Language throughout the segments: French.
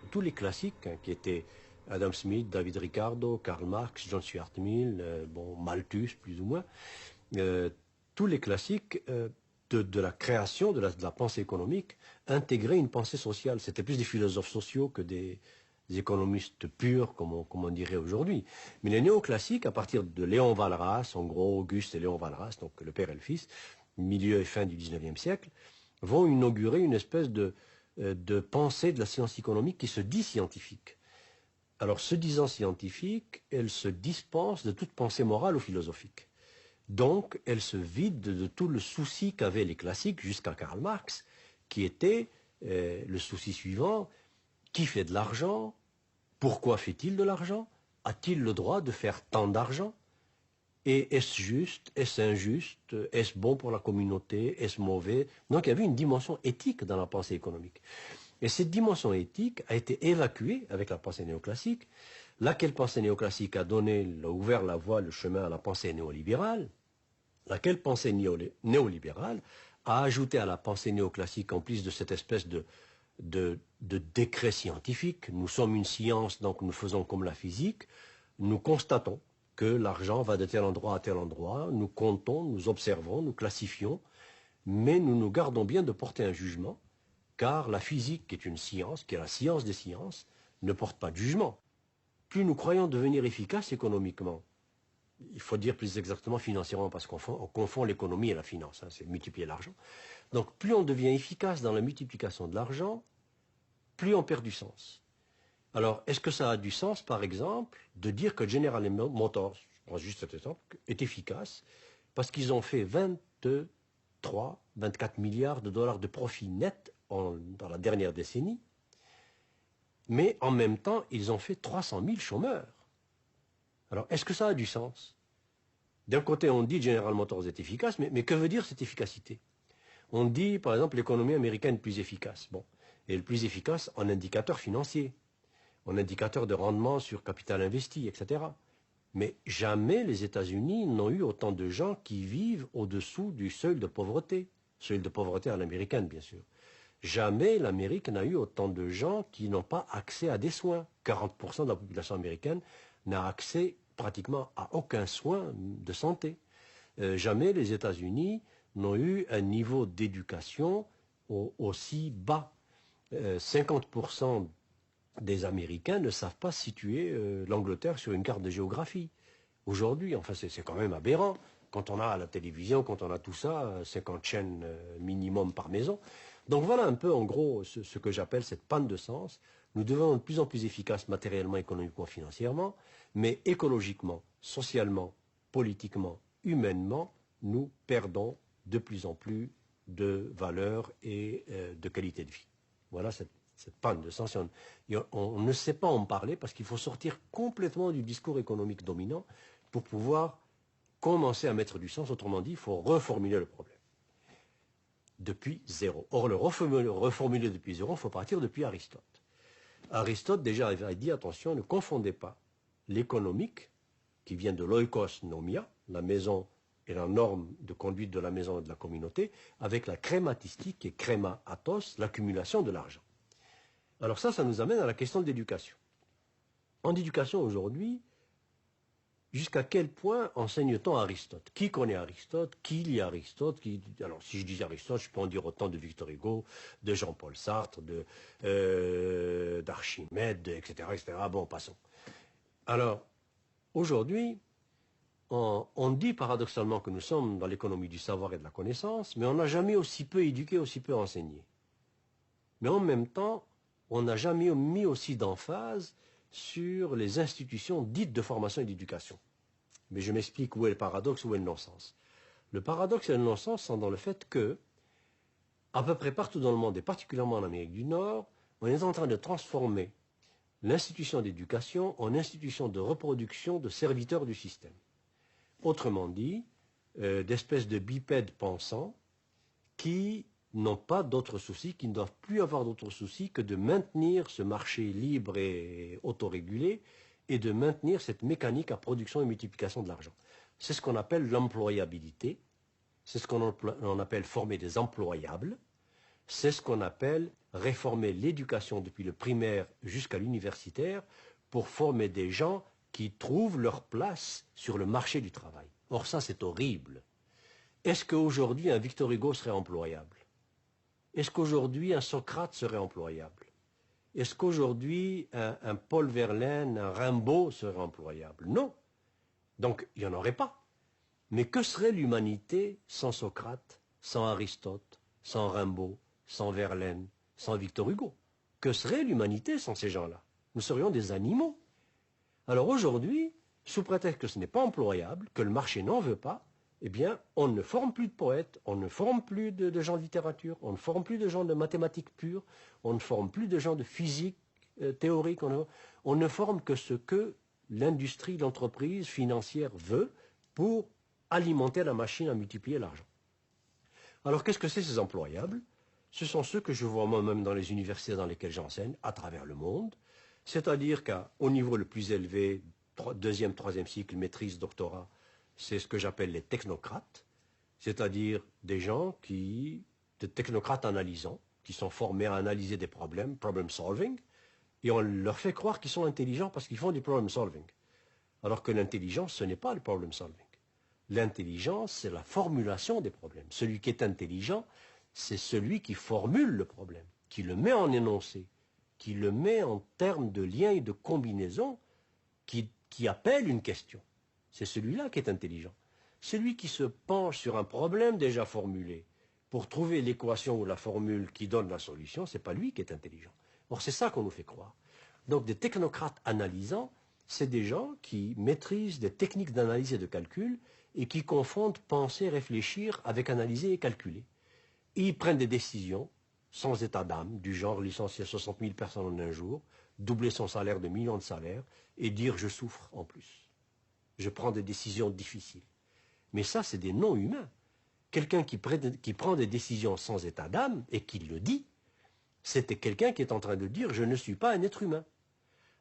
tous les classiques qui étaient Adam Smith, David Ricardo, Karl Marx, John Stuart Mill, Malthus plus ou moins, tous les classiques de la création de la pensée économique intégraient une pensée sociale. C'était plus des philosophes sociaux que des économistes purs, comme on dirait aujourd'hui. Mais les néoclassiques, à partir de Léon Walras, en gros Auguste et Léon Walras, donc le père et le fils, milieu et fin du XIXe siècle, vont inaugurer une espèce de pensée de la science économique qui se dit scientifique. Alors, se disant scientifique, elle se dispense de toute pensée morale ou philosophique. Donc, elle se vide de tout le souci qu'avaient les classiques jusqu'à Karl Marx, qui était le souci suivant: qui fait de l'argent? Pourquoi fait-il de l'argent? A-t-il le droit de faire tant d'argent? Et est-ce juste? Est-ce injuste? Est-ce bon pour la communauté? Est-ce mauvais? Donc il y avait une dimension éthique dans la pensée économique. Et cette dimension éthique a été évacuée avec la pensée néoclassique, laquelle pensée néoclassique a ouvert la voie, le chemin à la pensée néolibérale, laquelle pensée néolibérale a ajouté à la pensée néoclassique, en plus de cette espèce de décret scientifique: nous sommes une science, donc nous faisons comme la physique, nous constatons que l'argent va de tel endroit à tel endroit, nous comptons, nous observons, nous classifions, mais nous nous gardons bien de porter un jugement, car la physique, qui est une science, qui est la science des sciences, ne porte pas de jugement. Plus nous croyons devenir efficaces économiquement, il faut dire plus exactement financièrement, parce qu'on confond l'économie et la finance, c'est multiplier l'argent. Donc plus on devient efficace dans la multiplication de l'argent, plus on perd du sens. Alors, est-ce que ça a du sens, par exemple, de dire que General Motors, je prends juste cet exemple, est efficace parce qu'ils ont fait 23, 24 milliards de dollars de profit net dans la dernière décennie, mais en même temps, ils ont fait 300 000 chômeurs. Alors, est-ce que ça a du sens? D'un côté, on dit General Motors est efficace, mais que veut dire cette efficacité? On dit, par exemple, l'économie américaine est plus efficace. Bon, et le plus efficace en indicateur financier, en indicateur de rendement sur capital investi, etc. Mais jamais les États-Unis n'ont eu autant de gens qui vivent au-dessous du seuil de pauvreté à l'américaine, bien sûr. Jamais l'Amérique n'a eu autant de gens qui n'ont pas accès à des soins. 40% de la population américaine n'a accès pratiquement à aucun soin de santé. Jamais les États-Unis n'ont eu un niveau d'éducation aussi bas. 50% des Américains ne savent pas situer l'Angleterre sur une carte de géographie. Aujourd'hui, enfin c'est quand même aberrant. Quand on a la télévision, quand on a tout ça, 50 chaînes minimum par maison. Donc voilà un peu en gros ce que j'appelle cette panne de sens. Nous devons être de plus en plus efficaces matériellement, économiquement, financièrement, mais écologiquement, socialement, politiquement, humainement, nous perdons de plus en plus de valeur et de qualité de vie. Voilà cette panne de sens. On ne sait pas en parler parce qu'il faut sortir complètement du discours économique dominant pour pouvoir commencer à mettre du sens. Autrement dit, il faut reformuler le problème depuis zéro. Or, le reformuler depuis zéro, il faut partir depuis Aristote. Aristote déjà avait dit, attention, ne confondez pas l'économique, qui vient de l'oikos nomia, la maison et la norme de conduite de la maison et de la communauté, avec la crématistique et créma athos, l'accumulation de l'argent. Alors ça nous amène à la question de l'éducation. En éducation aujourd'hui, jusqu'à quel point enseigne-t-on Aristote? Qui connaît Aristote? Qui lit Aristote? Alors si je dis Aristote, je peux en dire autant de Victor Hugo, de Jean-Paul Sartre, d'Archimède, etc., etc. Bon, passons. Alors, aujourd'hui, on dit paradoxalement que nous sommes dans l'économie du savoir et de la connaissance, mais on n'a jamais aussi peu éduqué, aussi peu enseigné. Mais en même temps, on n'a jamais mis aussi d'emphase sur les institutions dites de formation et d'éducation. Mais je m'explique où est le paradoxe, où est le non-sens. Le paradoxe et le non-sens sont dans le fait que, à peu près partout dans le monde, et particulièrement en Amérique du Nord, on est en train de transformer l'institution d'éducation en institution de reproduction de serviteurs du système. Autrement dit, d'espèces de bipèdes pensants qui n'ont pas d'autres soucis, qui ne doivent plus avoir d'autres soucis que de maintenir ce marché libre et autorégulé et de maintenir cette mécanique à production et multiplication de l'argent. C'est ce qu'on appelle l'employabilité, c'est ce qu'on appelle former des employables, c'est ce qu'on appelle réformer l'éducation depuis le primaire jusqu'à l'universitaire pour former des gens qui trouvent leur place sur le marché du travail. Or ça, c'est horrible. Est-ce qu'aujourd'hui un Victor Hugo serait employable? Est-ce qu'aujourd'hui un Socrate serait employable? Est-ce qu'aujourd'hui un Paul Verlaine, un Rimbaud serait employable? Non. Donc il n'y en aurait pas. Mais que serait l'humanité sans Socrate, sans Aristote, sans Rimbaud, sans Verlaine, sans Victor Hugo? Que serait l'humanité sans ces gens-là? Nous serions des animaux. Alors aujourd'hui, sous prétexte que ce n'est pas employable, que le marché n'en veut pas, eh bien, on ne forme plus de poètes, on ne forme plus de gens de littérature, on ne forme plus de gens de mathématiques pures, on ne forme plus de gens de physique théorique, on ne forme que ce que l'industrie, l'entreprise financière veut pour alimenter la machine à multiplier l'argent. Alors qu'est-ce que c'est ces employables? Ce sont ceux que je vois moi-même dans les universités dans lesquelles j'enseigne, à travers le monde, c'est-à-dire qu'au niveau le plus élevé, deuxième, troisième cycle, maîtrise, doctorat, c'est ce que j'appelle les technocrates, c'est-à-dire des gens des technocrates analysants, qui sont formés à analyser des problèmes, problem solving, et on leur fait croire qu'ils sont intelligents parce qu'ils font du problem solving. Alors que l'intelligence, ce n'est pas le problem solving. L'intelligence, c'est la formulation des problèmes. Celui qui est intelligent, c'est celui qui formule le problème, qui le met en énoncé, qui le met en termes de liens et de combinaisons, qui appelle une question. C'est celui-là qui est intelligent. Celui qui se penche sur un problème déjà formulé pour trouver l'équation ou la formule qui donne la solution, ce n'est pas lui qui est intelligent. Or, c'est ça qu'on nous fait croire. Donc, des technocrates analysants, c'est des gens qui maîtrisent des techniques d'analyse et de calcul et qui confondent penser, réfléchir avec analyser et calculer. Et ils prennent des décisions sans état d'âme, du genre licencier 60 000 personnes en un jour, doubler son salaire de millions de salaires et dire je souffre en plus. Je prends des décisions difficiles. Mais ça, c'est des non-humains. Quelqu'un qui prend des décisions sans état d'âme et qui le dit, c'était quelqu'un qui est en train de dire je ne suis pas un être humain.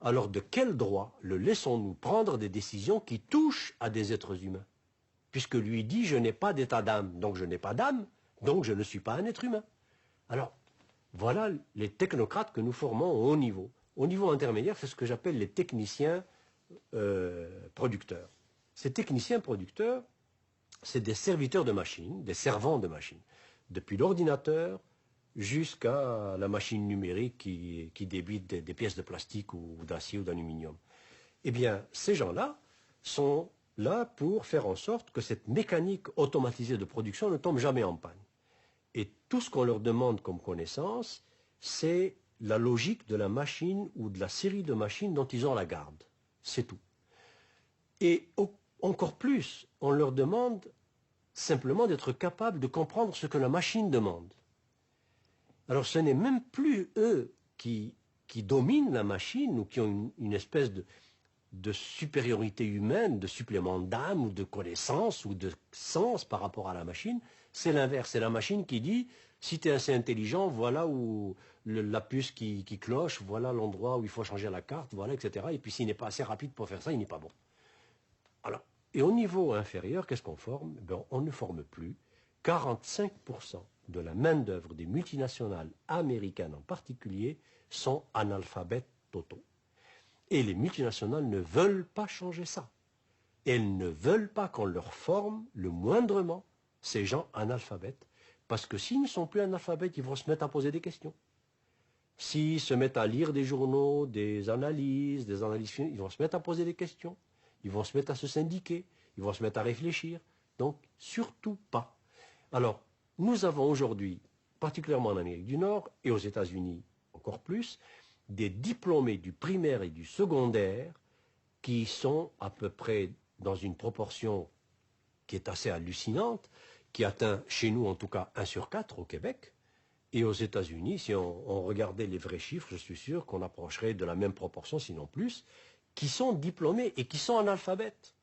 Alors de quel droit le laissons-nous prendre des décisions qui touchent à des êtres humains? Puisque lui dit je n'ai pas d'état d'âme, donc je n'ai pas d'âme, donc je ne suis pas un être humain. Alors, voilà les technocrates que nous formons au haut niveau. Au niveau intermédiaire, c'est ce que j'appelle les techniciens producteurs. Ces techniciens producteurs, c'est des serviteurs de machines, des servants de machines. Depuis l'ordinateur jusqu'à la machine numérique qui débite des pièces de plastique ou d'acier ou d'aluminium. Eh bien, ces gens-là sont là pour faire en sorte que cette mécanique automatisée de production ne tombe jamais en panne. Et tout ce qu'on leur demande comme connaissance, c'est la logique de la machine ou de la série de machines dont ils ont la garde. C'est tout. Et encore plus, on leur demande simplement d'être capables de comprendre ce que la machine demande. Alors ce n'est même plus eux qui dominent la machine ou qui ont une espèce de supériorité humaine, de supplément d'âme ou de connaissance ou de sens par rapport à la machine. C'est l'inverse, c'est la machine qui dit si tu es assez intelligent, voilà où la puce qui cloche, voilà l'endroit où il faut changer la carte, voilà, etc. Et puis s'il n'est pas assez rapide pour faire ça, il n'est pas bon. Alors, et au niveau inférieur, qu'est-ce qu'on forme? Ben, on ne forme plus. 45% de la main-d'œuvre des multinationales américaines en particulier sont analphabètes totaux. Et les multinationales ne veulent pas changer ça. Elles ne veulent pas qu'on leur forme le moindrement ces gens analphabètes, parce que s'ils ne sont plus analphabètes, ils vont se mettre à poser des questions. S'ils se mettent à lire des journaux, des analyses ils vont se mettre à poser des questions. Ils vont se mettre à se syndiquer, ils vont se mettre à réfléchir. Donc, surtout pas. Alors, nous avons aujourd'hui, particulièrement en Amérique du Nord et aux États-Unis encore plus, des diplômés du primaire et du secondaire qui sont à peu près dans une proportion qui est assez hallucinante, qui atteint chez nous en tout cas 1 sur 4 au Québec, et aux États-Unis, si on regardait les vrais chiffres, je suis sûr qu'on approcherait de la même proportion, sinon plus, qui sont diplômés et qui sont analphabètes,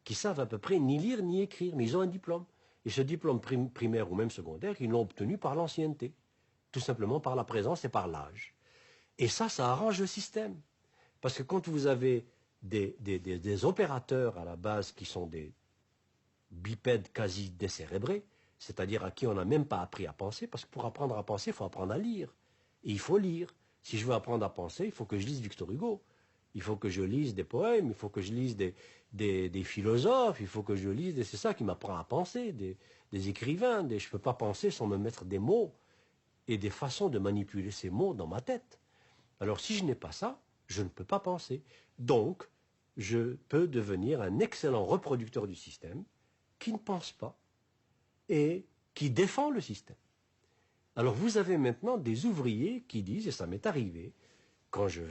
qui savent à peu près ni lire ni écrire, mais ils ont un diplôme. Et ce diplôme primaire ou même secondaire, ils l'ont obtenu par l'ancienneté, tout simplement par la présence et par l'âge. Et ça arrange le système. Parce que quand vous avez des opérateurs à la base qui sont des bipèdes quasi décérébrés, c'est-à-dire à qui on n'a même pas appris à penser, parce que pour apprendre à penser, il faut apprendre à lire. Et il faut lire. Si je veux apprendre à penser, il faut que je lise Victor Hugo. Il faut que je lise des poèmes, il faut que je lise des philosophes, il faut que je lise, c'est ça qui m'apprend à penser, des écrivains. Je ne peux pas penser sans me mettre des mots et des façons de manipuler ces mots dans ma tête. Alors si je n'ai pas ça, je ne peux pas penser. Donc, je peux devenir un excellent reproducteur du système qui ne pense pas et qui défend le système. Alors vous avez maintenant des ouvriers qui disent, et ça m'est arrivé, quand je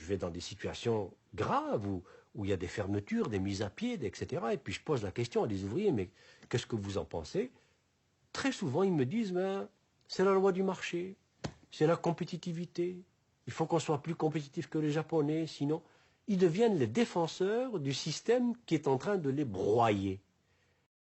vais dans des situations graves où il y a des fermetures, des mises à pied, etc., et puis je pose la question à des ouvriers, mais qu'est-ce que vous en pensez? Très souvent, ils me disent, ben, c'est la loi du marché, c'est la compétitivité, il faut qu'on soit plus compétitif que les Japonais, sinon ils deviennent les défenseurs du système qui est en train de les broyer.